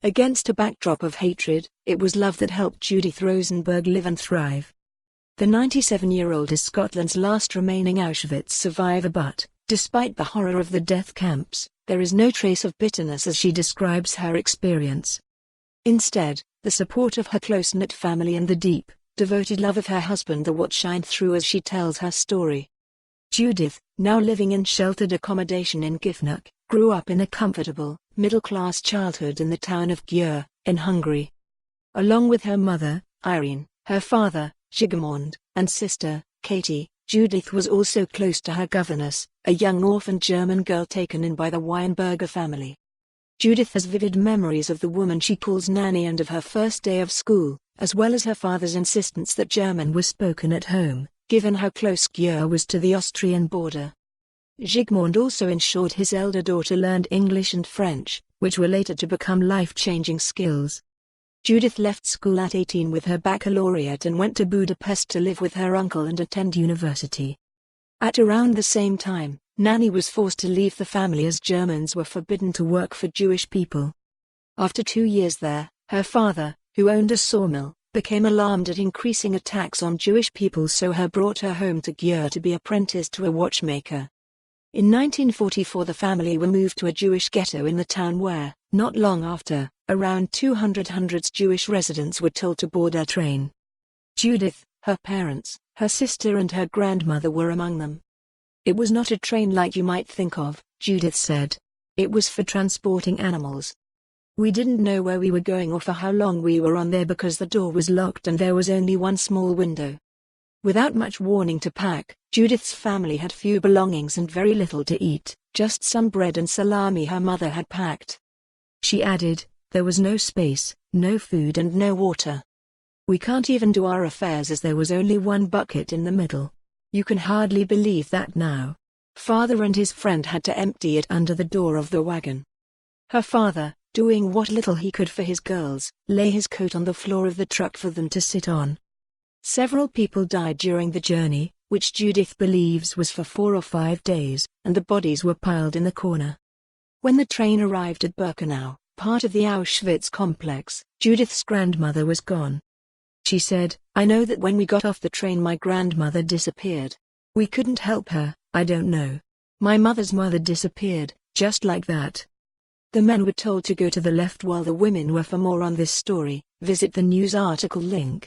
Against a backdrop of hatred, it was love that helped Judith Rosenberg live and thrive. The 97-year-old is Scotland's last remaining Auschwitz survivor, but, despite the horror of the death camps, there is no trace of bitterness as she describes her experience. Instead, the support of her close-knit family and the deep, devoted love of her husband are what shine through as she tells her story. Judith, now living in sheltered accommodation in Giffnock, grew up in a comfortable, middle-class childhood in the town of Győr, in Hungary. Along with her mother, Irene, her father, Zsigmond, and sister, Kati, Judith was also close to her governess, a young orphaned German girl taken in by the Weinberger family. Judith has vivid memories of the woman she calls Nanny and of her first day of school, as well as her father's insistence that German was spoken at home, given how close Győr was to the Austrian border. Zsigmond also ensured his elder daughter learned English and French, which were later to become life-changing skills. Judith left school at 18 with her baccalaureate and went to Budapest to live with her uncle and attend university. At around the same time, Nanny was forced to leave the family as Germans were forbidden to work for Jewish people. After 2 years there, her father, who owned a sawmill, became alarmed at increasing attacks on Jewish people, so brought her home to Győr to be apprenticed to a watchmaker. In 1944 the family were moved to a Jewish ghetto in the town where, not long after, around 200 Jewish residents were told to board a train. Judith, her parents, her sister and her grandmother were among them. "It was not a train like you might think of," Judith said. "It was for transporting animals. We didn't know where we were going or for how long we were on there because the door was locked and there was only one small window." Without much warning to pack, Judith's family had few belongings and very little to eat, just some bread and salami her mother had packed. She added, "There was no space, no food and no water. We can't even do our affairs as there was only one bucket in the middle. You can hardly believe that now." Father and his friend had to empty it under the door of the wagon. Her father, doing what little he could for his girls, lay his coat on the floor of the truck for them to sit on. Several people died during the journey, which Judith believes was for 4 or 5 days, and the bodies were piled in the corner. When the train arrived at Birkenau, part of the Auschwitz complex, Judith's grandmother was gone. She said, "I know that when we got off the train my grandmother disappeared. We couldn't help her, I don't know. My mother's mother disappeared, just like that." The men were told to go to the left while the women were. For more on this story, visit the news article link.